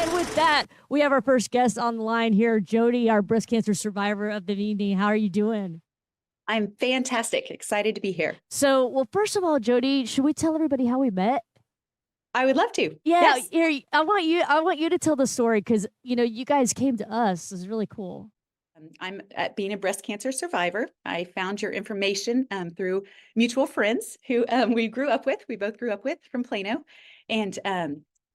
And with that, we have our first guest on the line here, Jodi, our breast cancer survivor of the evening. How are you doing? I'm fantastic. Excited to be here. So, well, first of all, Jodi, should we tell everybody how we met? I would love to. Yeah, Yes. here, I want you to tell the story because you guys came to us. It's really cool. I'm being a breast cancer survivor. I found your information through mutual friends who we grew up with. We both grew up with from Plano. And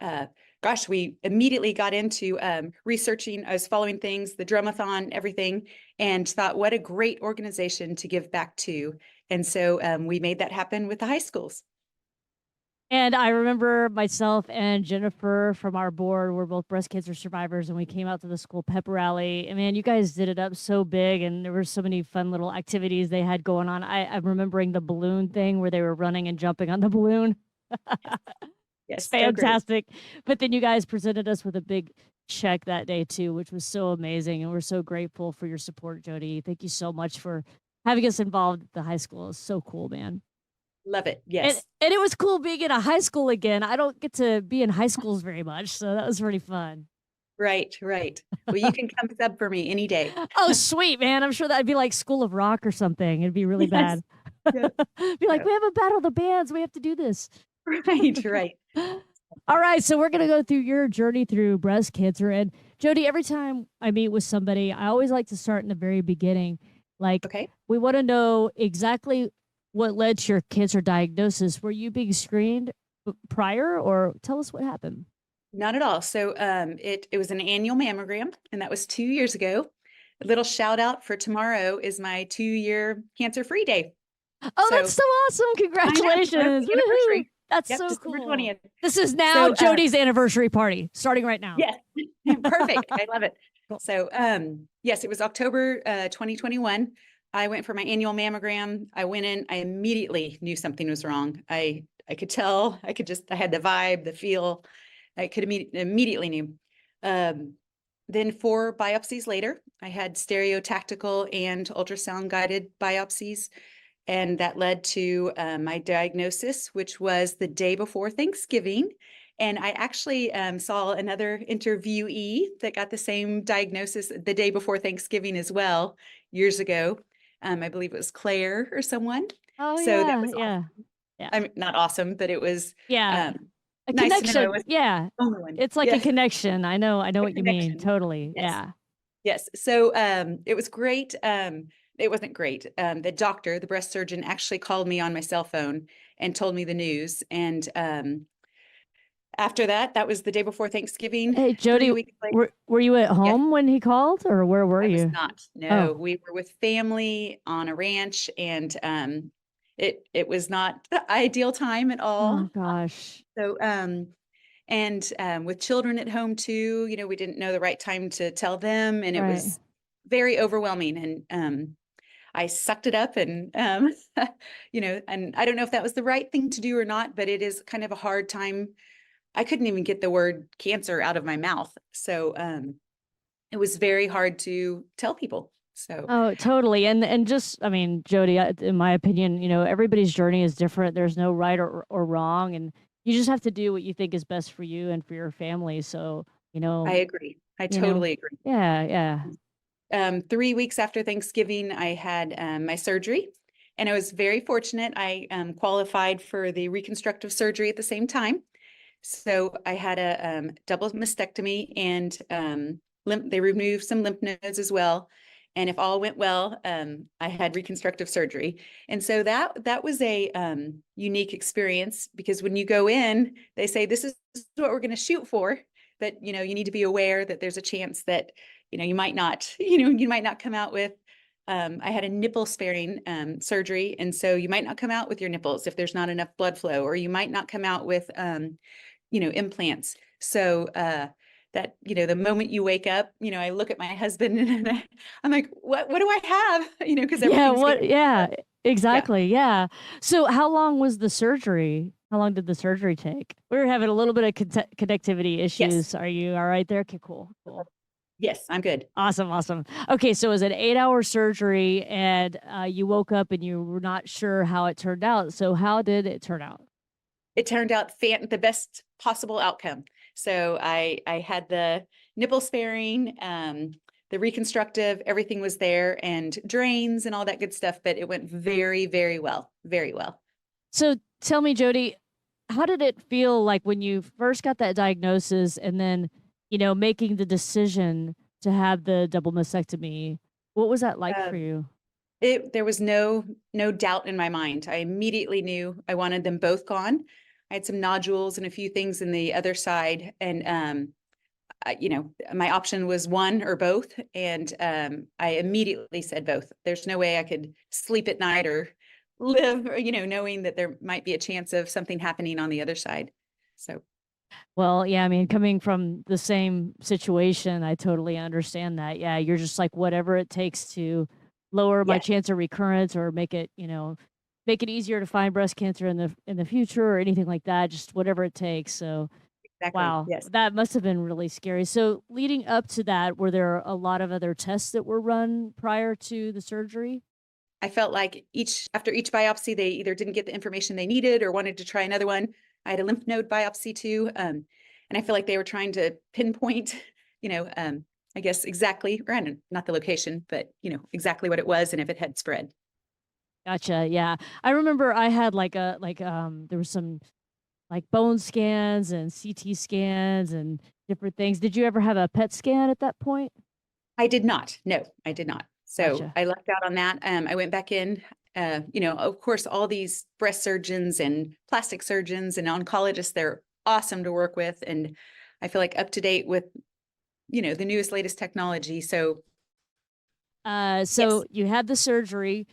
uh, gosh, we immediately got into researching. I was following things, the Drumathon, everything, and thought, what a great organization to give back to. And so we made that happen with the high schools. And I remember myself and Jennifer from our board were both breast cancer survivors, and we came out to the school pep rally. And man, you guys did it up so big, and there were so many fun little activities they had going on. I'm remembering the balloon thing where they were running and jumping on the balloon. It's Yes, so great. fantastic. But then you guys presented us with a big check that day too, which was so amazing. And we're so grateful for your support, Jodi. Thank you so much for having us involved at the high school. It's so cool, man. Love it. And Yes. and it was cool being in a high school again. I don't get to be in high schools very much, so that was pretty fun. Right, right. Well, you can come sub for me any day. Oh, sweet, man. I'm sure that'd be like School of Rock or something. It'd be really Yes. bad. Yes. Be like, Yeah. we have a battle of the bands. We have to do this. Right, right. All right, so we're gonna go through your journey through breast cancer. And Jodi, every time I meet with somebody, I always like to start in the very beginning. Like, Okay. we want to know exactly what led to your cancer diagnosis. Were you being screened prior, or tell us what happened? Not at all. So it was an annual mammogram, and that was 2 years ago. A little shout out for tomorrow is my 2-year cancer-free day. Oh, that's So so awesome. I know, tomorrow's Congratulations. the Woohoo. anniversary. That's Yep, so December cool. 20th. This is now So Jodi's anniversary party, starting right now. yes, perfect. I love it. Cool. So yes, it was October 2021. I went for my annual mammogram. I went in, I immediately knew something was wrong. I could tell, I had the vibe, the feel. I could immediately knew. Um, then 4 biopsies later, I had stereotactical and ultrasound guided biopsies. And that led to my diagnosis, which was the day before Thanksgiving. And I actually saw another interviewee that got the same diagnosis the day before Thanksgiving as well, years ago. I believe it was Claire or someone. Oh, So that yeah. was Yeah. awesome. Yeah. I mean, not awesome, but it was Yeah. um, A nice to know I connection. was Yeah. the only one. It's like a Yeah, connection. I know a what you mean. connection. Totally. Yes. Yeah. Yes. So it was great. It wasn't great. The doctor, the breast surgeon, actually called me on my cell phone and told me the news. And after that, that was the day before Thanksgiving. Hey, Jodi, 3 weeks later, were you at yes, home when he called, or where were I was you? not. Oh, No, we were with family on a ranch, and it was not the ideal time at all. oh gosh. So and with children at home too, we didn't know the right time to tell them, and it Right. was very overwhelming. And I sucked it up, and and I don't know if that was the right thing to do or not, but it is kind of a hard time. I couldn't even get the word cancer out of my mouth. So it was very hard to tell people. So Oh, totally. And just, I mean, Jodi, in my opinion, everybody's journey is different. There's no right or wrong, and you just have to do what you think is best for you and for your family. So, you I know, agree. I totally agree. yeah, yeah. 3 weeks after Thanksgiving, I had my surgery, and I was very fortunate. I qualified for the reconstructive surgery at the same time. So I had a double mastectomy, and they removed some lymph nodes as well. And if all went well, I had reconstructive surgery. And so that was a unique experience, because when you go in, they say, this is what we're going to shoot for. But, you need to be aware that there's a chance that, you might not, you might not come out with, I had a nipple sparing surgery. And so you might not come out with your nipples if there's not enough blood flow, or you might not come out with, implants. So that, the moment you wake up, I look at my husband and I'm like, what do I have? Because Yeah, everything's what getting, yeah, yeah. exactly. Yeah. So how long was the surgery? How long did the surgery take? We were having a little bit of connectivity Yes. issues. Are you all right there? Okay, cool. Cool. Yes, I'm good. Awesome, awesome. Okay, so it was an 8-hour surgery, and you woke up and you were not sure how it turned out. So how did it turn out? It turned out the best possible outcome. So I had the nipple sparing, the reconstructive, everything was there, and drains and all that good stuff, but it went very, very well, very well. So tell me, Jody, how did it feel like when you first got that diagnosis and then, making the decision to have the double mastectomy? What was that like for Um, you? there was no doubt in my mind. I immediately knew I wanted them both gone. I had some nodules and a few things in the other side, and my option was one or both, and I immediately said both. There's no way I could sleep at night or live, knowing that there might be a chance of something happening on the other side. So Well, yeah, I mean, coming from the same situation, I totally understand that. Yeah, you're just like whatever it takes to lower my yes, chance of recurrence or make it, make it easier to find breast cancer in the future or anything like that, just whatever it takes. So, exactly. wow, Yes. that must have been really scary. So, leading up to that, were there a lot of other tests that were run prior to the surgery? I felt like after each biopsy, they either didn't get the information they needed or wanted to try another one. I had a lymph node biopsy too. And I feel like they were trying to pinpoint, you know, um, I guess exactly, or not the location, but exactly what it was and if it had spread. Gotcha. Yeah. I remember I had there was some like bone scans and CT scans and different things. Did you ever have a PET scan at that point? I did not. No, I did not. So Gotcha. I lucked out on that. I went back in. Of course, all these breast surgeons and plastic surgeons and oncologists, they're awesome to work with. And I feel like up to date with, the newest, latest technology. So So yes, you had the surgery.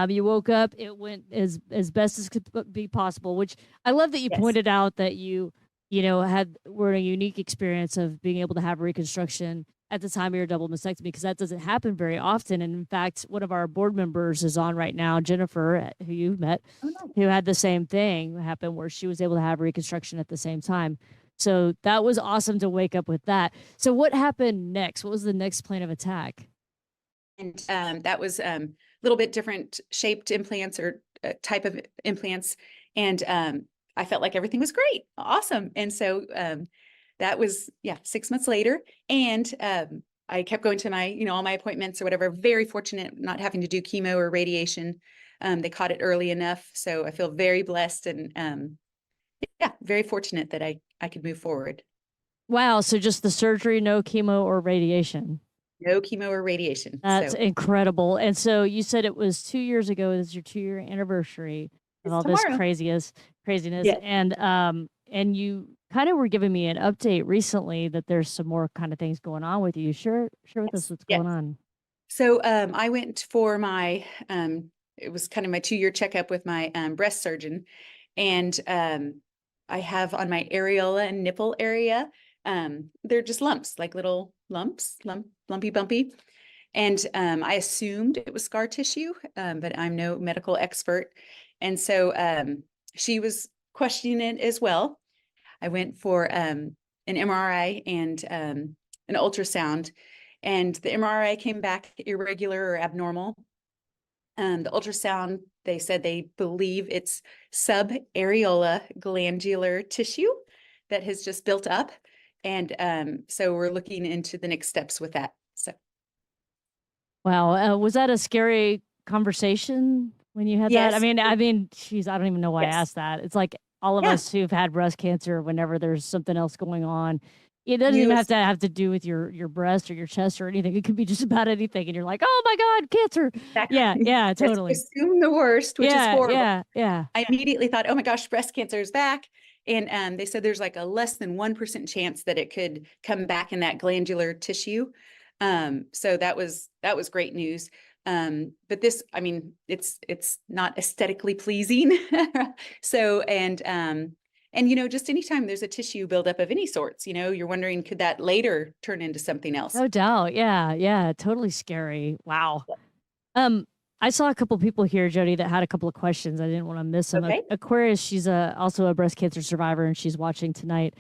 You woke up. It went as best as could be possible. Which I love that you yes. pointed out that had were a unique experience of being able to have reconstruction at the time of your double mastectomy because that doesn't happen very often. And in fact, one of our board members is on right now, Jennifer, who you've met, Oh, no. who had the same thing happen where she was able to have reconstruction at the same time. So that was awesome to wake up with that. So what happened next? What was the next plan of attack? And that was a little bit different shaped implants or type of implants. And I felt like everything was great, awesome. And so that was, yeah, 6 months later. And I kept going to my, all my appointments or whatever. Very fortunate not having to do chemo or radiation. They caught it early enough. So I feel very blessed and yeah, very fortunate that I could move forward. Wow, so just the surgery, no chemo or radiation. No chemo or radiation. That's So incredible. And so you said it was 2 years ago, this is your 2-year anniversary of it's all this tomorrow. craziness, Yes. and you kind of were giving me an update recently that there's some more kind of things going on with you. Share with us Yes. what's Yes. going on. So I went for my it was kind of my 2-year checkup with my breast surgeon, and I have on my areola and nipple area, they're just lumps, like little lumps, lumpy bumpy. And I assumed it was scar tissue, but I'm no medical expert. And so she was questioning it as well. I went for an MRI and an ultrasound, and the MRI came back irregular or abnormal. The ultrasound, they said they believe it's subareola glandular tissue that has just built up. And so we're looking into the next steps with that. So Wow, was that a scary conversation when you had that? yes, Geez, I don't even know why I yes, asked that. It's like all of yeah, us who've had breast cancer, whenever there's something else going on, it doesn't even you have to do with your breast or your chest or anything. It could be just about anything, and you're like, "Oh my god, cancer!" Yeah, exactly. yeah, Yes, totally. assume the worst, which is Yeah, horrible. yeah, yeah. I immediately thought, oh my gosh, breast cancer is back. And they said there's like a less than 1% chance that it could come back in that glandular tissue. So that was great news. But this, I mean, it's not aesthetically pleasing. So and just anytime there's a tissue buildup of any sorts, you're wondering, could that later turn into something else? No doubt. Yeah, yeah. Totally scary. Wow. Um, I saw a couple people here, Jody, that had a couple of questions. I didn't want to miss them. Okay, Aquarius, she's also a breast cancer survivor, and she's watching tonight.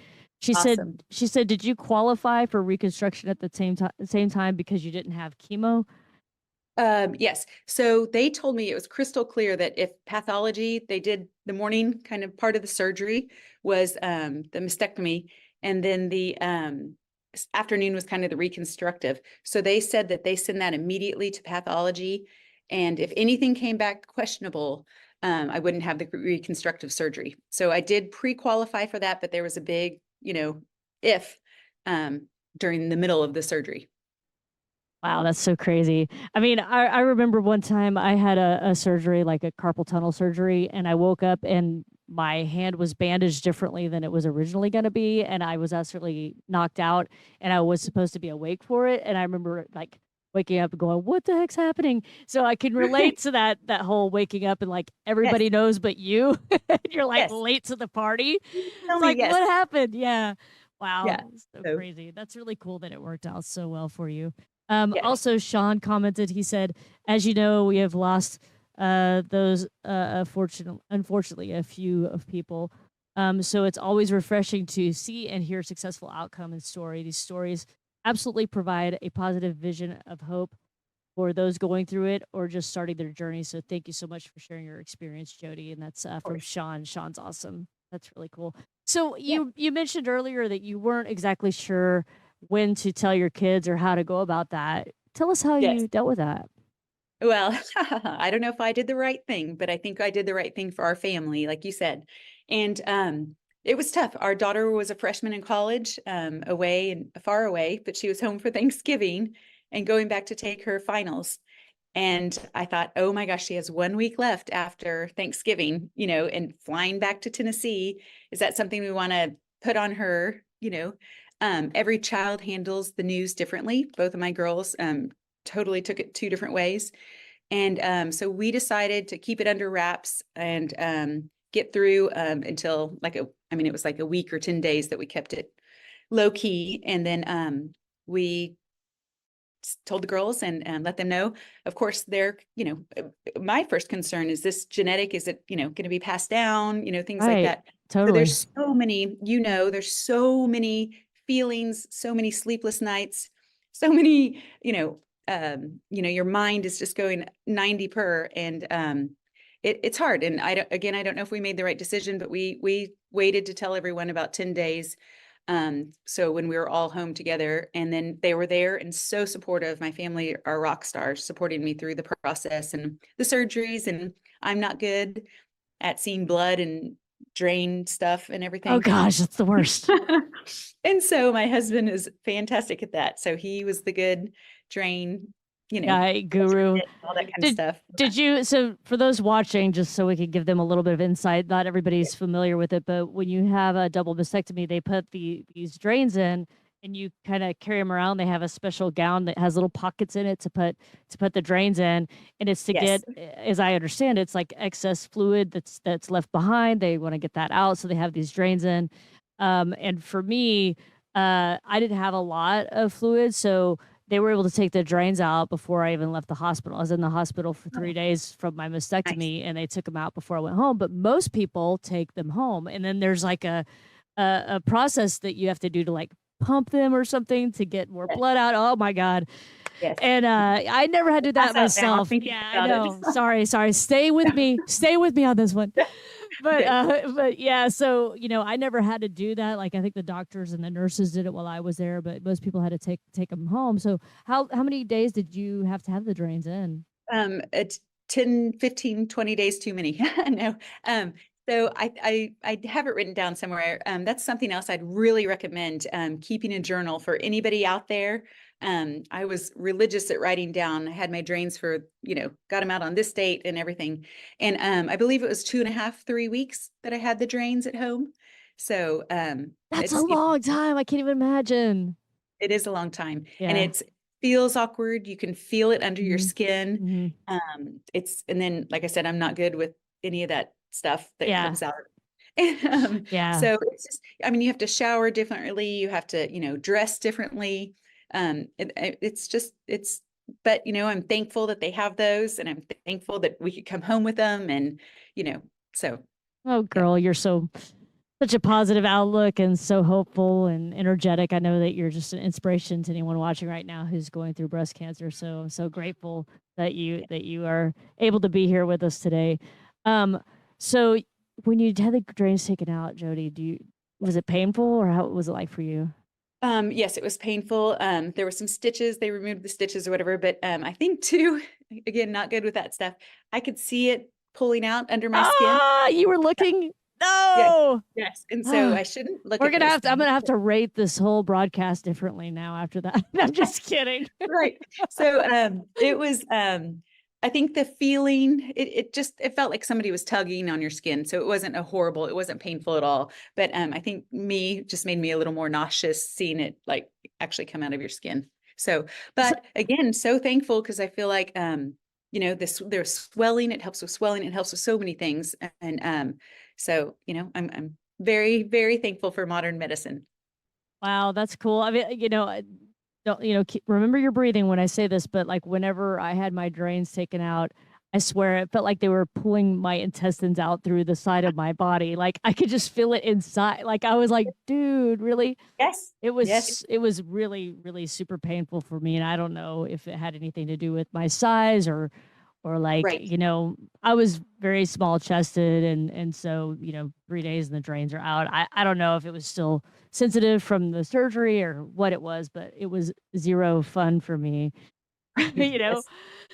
awesome. She said, did you qualify for reconstruction at the same time because you didn't have chemo? Yes. So they told me it was crystal clear that if pathology, they did the morning kind of part of the surgery was the mastectomy, And then the afternoon was kind of the reconstructive. So they said that they send that immediately to pathology. And if anything came back questionable, I wouldn't have the reconstructive surgery. So I did pre-qualify for that, but there was a big, if during the middle of the surgery. Wow, that's so crazy. I mean, I remember one time I had a surgery, like a carpal tunnel surgery, and I woke up and my hand was bandaged differently than it was originally going to be, and I was absolutely knocked out, and I was supposed to be awake for it, and I remember like waking up and going, "What the heck's happening?" So I can relate to that whole waking up and like Yes, everybody knows but you. You're like yes. late to the party. Tell It's me, like, yes. what happened? Yeah. Yeah. Wow, so So crazy. That's really cool that it worked out so well for you. yes, Also, Sean commented, he said, as you know, we have lost those unfortunately, a few of people. So it's always refreshing to see and hear successful outcome and story. These stories absolutely provide a positive vision of hope for those going through it or just starting their journey. So thank you so much for sharing your experience, Jody. And that's of from course. Sean. Sean's awesome. That's really cool. So Yeah. you mentioned earlier that you weren't exactly sure when to tell your kids or how to go about that. Tell us how Yes. you dealt with that. Well, I don't know if I did the right thing, but I think I did the right thing for our family, like you said. And it was tough. Our daughter was a freshman in college, away and far away, but she was home for Thanksgiving and going back to take her finals. And I thought, oh my gosh, she has 1 week left after Thanksgiving, and flying back to Tennessee. Is that something we want to put on her? Every child handles the news differently. Both of my girls totally took it two different ways. And so we decided to keep it under wraps and get through until it was like a week or 10 days that we kept it low key. And then we told the girls and let them know. Of course, my first concern is this genetic, is it, going to be passed down, things like Right. that. So Totally. there's so many, there's so many feelings, so many sleepless nights, so many, your mind is just going 90 per and it's hard. And I don't know if we made the right decision, but we waited to tell everyone about 10 days. So when we were all home together, and then they were there and so supportive. My family are rock stars, supporting me through the process and the surgeries. And I'm not good at seeing blood and drain stuff and Oh everything. gosh, that's the worst. And so my husband is fantastic at that. So he was the good drain, Guy guru. all that kind of Did stuff. did you so for those watching, just so we could give them a little bit of insight, not everybody's familiar with it, but when you have a double mastectomy, they put these drains in and you kind of carry them around. They have a special gown that has little pockets in it to put the drains in, and it's to Yes. get, as I understand, it's like excess fluid that's left behind. They want to get that out, so they have these drains in. And for me, I didn't have a lot of fluid, so they were able to take the drains out before I even left the hospital. I was in the hospital for Oh, 3 days from my nice. mastectomy, and they took them out before I went home, but most people take them home, and then there's like a process that you have to do to, like, pump them or something to get more Yes. blood out. Oh my god. Yes. And, I never had to do Pass that out now myself. thinking Yeah, I about it. know. Sorry, sorry. Stay with me. Stay with me on this one. But, Okay. but yeah, so, I never had to do that. Like, I think the doctors and the nurses did it while I was there, but most people had to take them home. So how many days did you have the drains in? It's 10, 15, 20 days too many. No. So I have it written down somewhere. That's something else I'd really recommend, keeping a journal for anybody out there. I was religious at writing down. I had my drains for, got them out on this date and everything. And I believe it was 2.5, 3 weeks that I had the drains at home. So That's a long time. I can't even imagine. it is a long time, and Yeah. it's feels awkward. You can feel it under your Mhm. skin. Mhm. And then, like I said, I'm not good with any of that stuff that Yeah. comes out. Yeah. So it's just, you have to shower differently. You have to, dress differently. It's just, but, I'm thankful that they have those, and I'm thankful that we could come home with them, and, you know, so Oh, yeah. girl, you're such a positive outlook and so hopeful and energetic. I know that you're just an inspiration to anyone watching right now who's going through breast cancer. So I'm so grateful that you are able to be here with us today. Um, so when you had the drains taken out, Jody, Was it painful or how was it like for you? Yes, it was painful. There were some stitches. They removed the stitches or whatever, but I think too, again, not good with that stuff. I could see it pulling out under my skin. Ah, you were looking. Yes, No. yes. And so Ah, I shouldn't look we're at gonna those have to. I'm things. gonna have to rate this whole broadcast differently now after that. I'm just kidding. Right. So it was I think the feeling it just it felt like somebody was tugging on your skin. So it wasn't a horrible, it wasn't painful at all. But I think me just made me a little more nauseous seeing it like actually come out of your skin. So, So, but again, so thankful because I feel like this there's swelling, it helps with swelling, it helps with so many things. And so, I'm very, very thankful for modern medicine. wow, that's cool. I mean, don't remember your breathing when I say this, but like whenever I had my drains taken out, I swear it felt like they were pulling my intestines out through the side of my body. Like I could just feel it inside. Like I was like, dude, really? Yes. Yes. It was really, really super painful for me. And I don't know if it had anything to do with my size or like, Right. I was very small chested and so, 3 days and the drains are out. I don't know if it was still sensitive from the surgery or what it was, but it was zero fun for me. you know? Yes.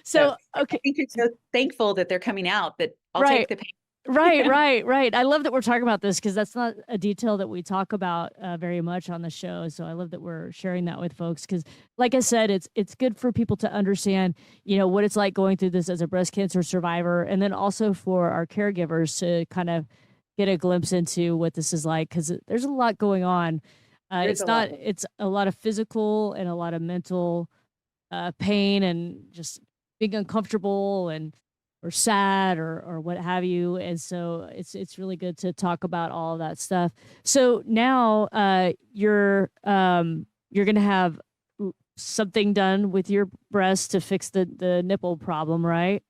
So So I okay. think you're so thankful that they're coming out that I'll take Right. the pain. Right, right, right. I love that we're talking about this because that's not a detail that we talk about very much on the show. So I love that we're sharing that with folks because, like I said, it's good for people to understand, what it's like going through this as a breast cancer survivor, and then also for our caregivers to kind of get a glimpse into what this is like because there's a lot going on. There's It's a lot. not. It's a lot of physical and a lot of mental pain and just being uncomfortable and or sad or what have you. And so it's really good to talk about all of that stuff. So now you're gonna have something done with your breast to fix the nipple problem, right?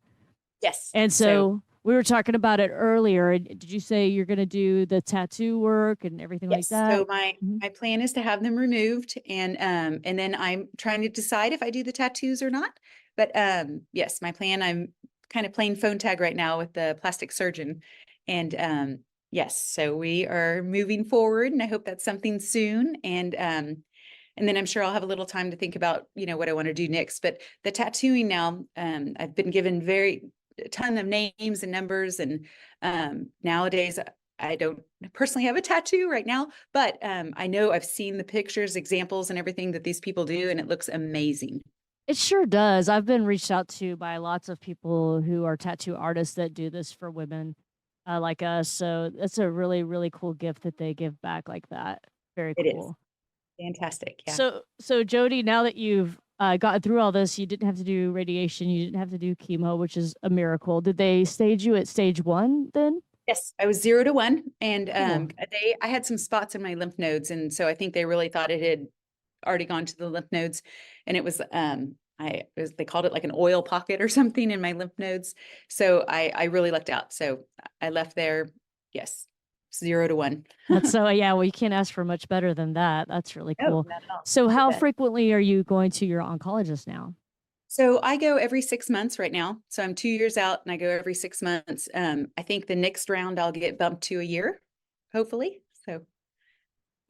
Yes. And So so we were talking about it earlier. Did you say you're gonna do the tattoo work and everything like yes. that? So my Mhm. my plan is to have them removed and then I'm trying to decide if I do the tattoos or not. But yes, my plan, I'm kind of playing phone tag right now with the plastic surgeon. And yes, so we are moving forward and I hope that's something soon. And then I'm sure I'll have a little time to think about, what I want to do next. But the tattooing now, I've been given a ton of names and numbers, and nowadays I don't personally have a tattoo right now, but I know I've seen the pictures, examples, and everything that these people do, and it looks amazing. It sure does. I've been reached out to by lots of people who are tattoo artists that do this for women like us. So that's a really, really cool gift that they give back like that. Very It is cool. fantastic. Yeah. So Jody, now that you've gotten through all this, you didn't have to do radiation, you didn't have to do chemo, which is a miracle. Did they stage you at stage one then? Yes, I was 0 to 1, and Cool. I had some spots in my lymph nodes, and so I think they really thought it had already gone to the lymph nodes, and it was they called it like an oil pocket or something in my lymph nodes. So I really lucked out. So I left there, yes, 0 to 1. That's so yeah, well, you can't ask for much better than that. That's really No, cool. not at all. So You how bet. frequently are you going to your oncologist now? So I go every 6 months right now. So I'm 2 years out and I go every 6 months. I think the next round I'll get bumped to a year, hopefully. So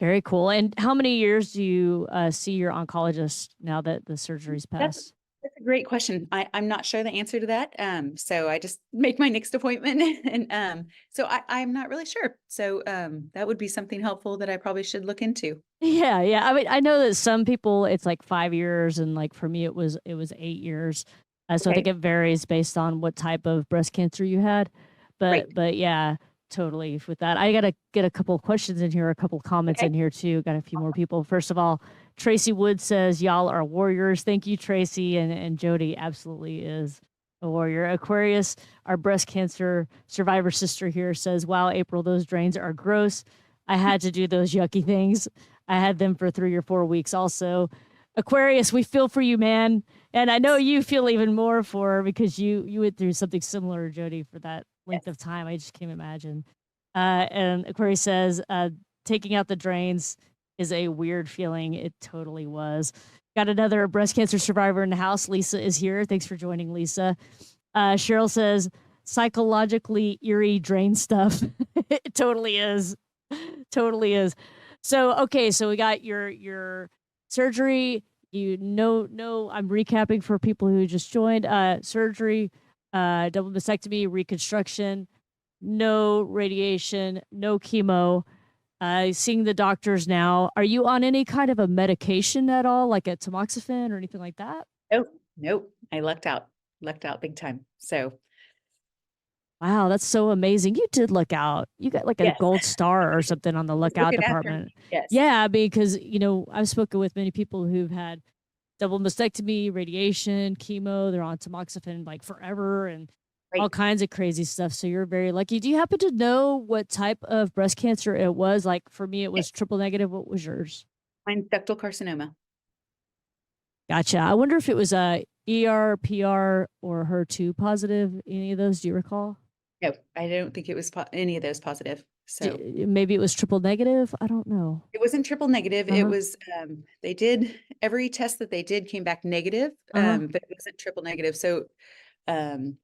Very cool. And how many years do you see your oncologist now that the surgery's that's passed? that's a great question. I'm not sure the answer to that. So I just make my next appointment and so I'm not really sure. So that would be something helpful that I probably should look into. Yeah, yeah. I mean, I know that some people it's like 5 years, and like for me, it was 8 years. So I think Okay. it varies based on what type of breast cancer you had. Right. But yeah, totally with that. I gotta get a couple of questions in here, a couple of comments Okay. in here too. Got a few more people. First of all, Tracy Wood says y'all are warriors. Thank you, Tracy, and Jody absolutely is a warrior. Aquarius, our breast cancer survivor sister here says, "Wow, April, those drains are gross. I had to do those yucky things. I had them for 3 or 4 weeks also. Aquarius, we feel for you, man. And I know you feel even more for her because you went through something similar, Jody, for that length of Yes. time. I just can't imagine. And Aquarius says, taking out the drains is a weird feeling. It totally was. Got another breast cancer survivor in the house. Lisa is here. Thanks for joining, Lisa. Cheryl says, psychologically eerie drain stuff. It totally is. Totally is. So, okay, so we got your surgery. I'm recapping for people who just joined. Surgery, double mastectomy, reconstruction, no radiation, no chemo. Seeing the doctors now. Are you on any kind of a medication at all, like a tamoxifen or anything like that? Oh, nope. I lucked out big time. So Wow, that's so amazing. You did look out. You got like a yes, gold star or something on the he's lookout looking after department. me. Yes, Yeah, because I've spoken with many people who've had double mastectomy, radiation, chemo. They're on tamoxifen like forever and all right. kinds of crazy stuff. So you're very lucky. Do you happen to know what type of breast cancer it was? Like for me, it was Yes. triple negative. What was yours? Mine's ductal carcinoma. Gotcha. I wonder if it was a ER, PR, or HER2 positive. Any of those? Do you recall? No, I don't think it was any of those positive. So Maybe it was triple negative. I don't know. it wasn't triple negative. Uh It huh. was, they did, every test that they did came back negative, Uh huh. but it wasn't triple negative. So, um,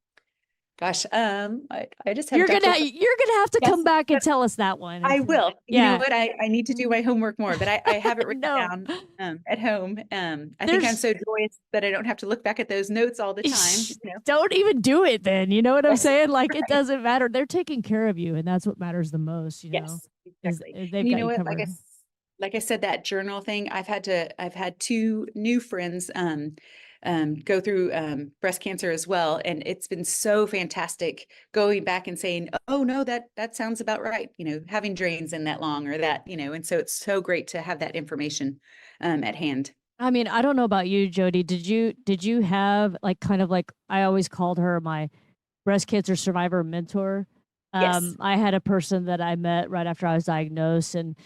gosh, I just have You're gonna have to yes, come back and but tell us that one. I will. You know Yeah. what? I need to do my homework more, but I have it written No. down at home. I think I'm There's so joyous that I don't have to look back at those notes all the time, you know? don't even do it then. You know what I'm Yes, saying? Like it right. doesn't matter. They're taking care of you, and that's what matters the most. Yes, exactly. Is they've And you got know you what? covered. Like I said, that journal thing, I've had two new friends go through breast cancer as well, and it's been so fantastic going back and saying, "Oh no, that sounds about right." You know, having drains in that long or that, you know, and so it's so great to have that information at hand. I mean, I don't know about you, Jody. Did you have like kind of like I always called her my breast cancer survivor mentor. Yes, I had a person that I met right after I was diagnosed, and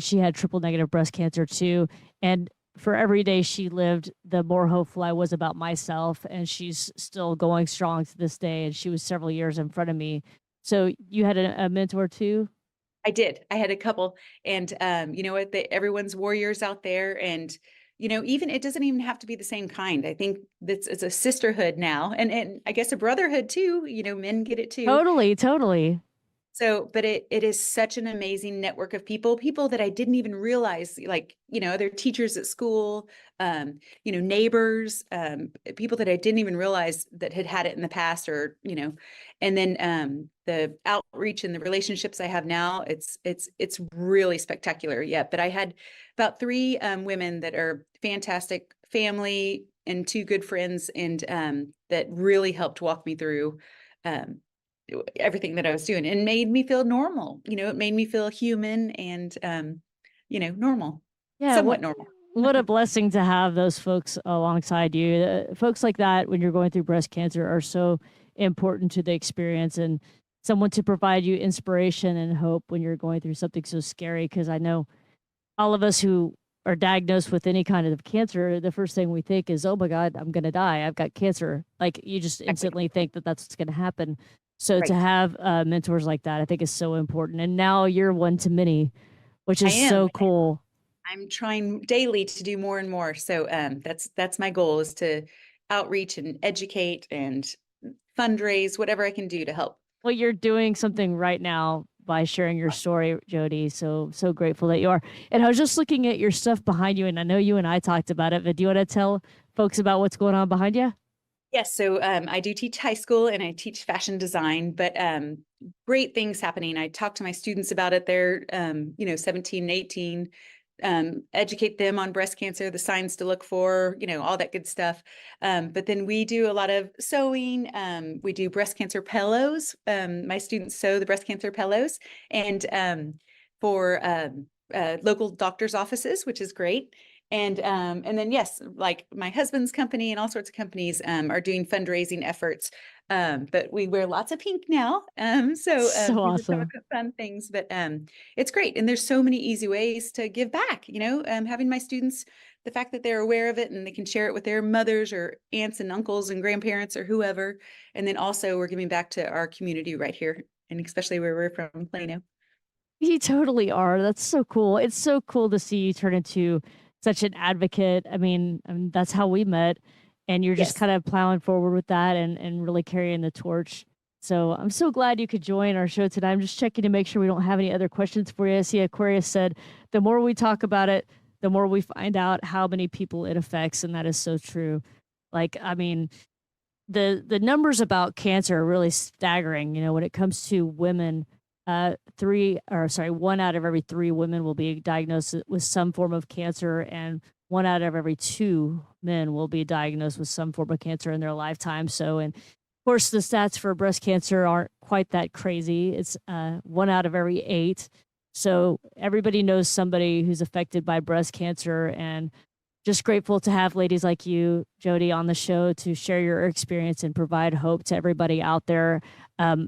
she had triple negative breast cancer too. And for every day she lived, the more hopeful I was about myself. And she's still going strong to this day. And she was several years in front of me. So you had a mentor too? I did. I had a couple, and you know what? Everyone's warriors out there, and you know, even it doesn't even have to be the same kind. I think that's it's a sisterhood now, and I guess a brotherhood too. You know, men get it too. Totally, totally. So, but it is such an amazing network of people that I didn't even realize, like, you know, other teachers at school, you know, neighbors, people that I didn't even realize that had had it in the past, or, you know, and then the outreach and the relationships I have now, it's really spectacular. Yeah, but I had about three women that are fantastic family and two good friends, and that really helped walk me through um, everything that I was doing and made me feel normal. You know, it made me feel human and, you know, normal, Yeah, somewhat normal. what a blessing to have those folks alongside you. Folks like that when you're going through breast cancer are so important to the experience, and someone to provide you inspiration and hope when you're going through something so scary. Because I know all of us who are diagnosed with any kind of cancer, the first thing we think is, "Oh my God, I'm going to die. I've got cancer." Like you just Exactly. instantly think that that's what's going to happen. So to Right. have mentors like that, I think is so important. And now you're one to many, which I is am. so cool. I'm trying daily to do more and more. So that's my goal, is to outreach and educate and fundraise, whatever I can do to help. Well, you're doing something right now by sharing your story, Jody. So grateful that you are. And I was just looking at your stuff behind you, and I know you and I talked about it, but do you want to tell folks about what's going on behind you? Yes, so I do teach high school and I teach fashion design, but great things happening. I talk to my students about it. They're you know, 17 and 18, educate them on breast cancer, the signs to look for, you know, all that good stuff. But then we do a lot of sewing. We do breast cancer pillows. My students sew the breast cancer pillows, and for local doctors' offices, which is great. And then yes, like my husband's company and all sorts of companies are doing fundraising efforts. But we wear lots of pink now. So So these are some of awesome. the fun things, but it's great. And there's so many easy ways to give back, you know, having my students, the fact that they're aware of it and they can share it with their mothers or aunts and uncles and grandparents or whoever. And then also we're giving back to our community right here, and especially where we're from, Plano. You totally are. That's so cool. It's so cool to see you turn into such an advocate. I mean that's how we met, and you're just Yes. kind of plowing forward with that and really carrying the torch So I'm so glad you could join our show today. I'm just checking to make sure we don't have any other questions for you. See, Aquarius said, the more we talk about it, the more we find out how many people it affects. And that is so true. Like, I mean, the numbers about cancer are really staggering. You know, when it comes to women, one out of every three women will be diagnosed with some form of cancer, and one out of every two men will be diagnosed with some form of cancer in their lifetime. So, and of course, the stats for breast cancer aren't quite that crazy. It's one out of every eight. So everybody knows somebody who's affected by breast cancer, and just grateful to have ladies like you, Jodi, on the show to share your experience and provide hope to everybody out there.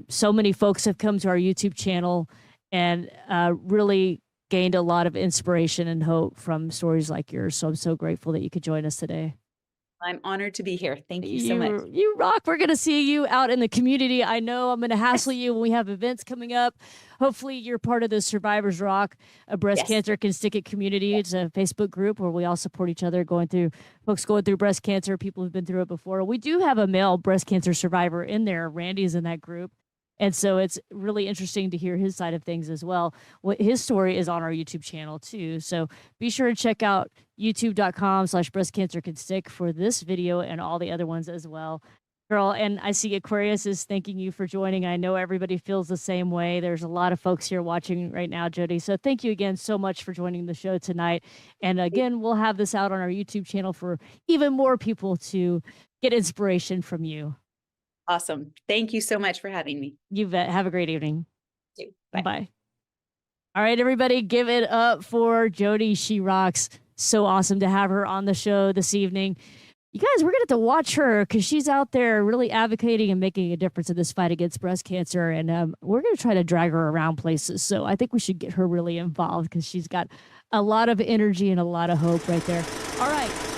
So many folks have come to our YouTube channel and really gained a lot of inspiration and hope from stories like yours. So I'm so grateful that you could join us today. I'm honored to be here. Thank you so much. You rock. We're gonna see you out in the community. I know I'm gonna hassle Yes. you when we have events coming up. Hopefully, you're part of the Survivors Rock, a breast Yes. cancer can stick it community. It's a Facebook group where we all support each other, folks going through breast cancer, people who've been through it before. We do have a male breast cancer survivor in there. Randy's in that group. And so it's really interesting to hear his side of things as well. What his story is on our YouTube channel too. So be sure to check out youtube.com/breast cancer can stick for this video and all the other ones as well. Girl, and I see Aquarius is thanking you for joining. I know everybody feels the same way. There's a lot of folks here watching right now, Jodi. So thank you again so much for joining the show tonight. And again, we'll have this out on our YouTube channel for even more people to get inspiration from you. Awesome. Thank you so much for having me. You bet. Have a great evening. Bye. Bye. All right, everybody, give it up for Jodi. She rocks. So awesome to have her on the show this evening. You guys, we're going to have to watch her because she's out there really advocating and making a difference in this fight against breast cancer. And we're going to try to drag her around places. So I think we should get her really involved because she's got a lot of energy and a lot of hope right there. All right.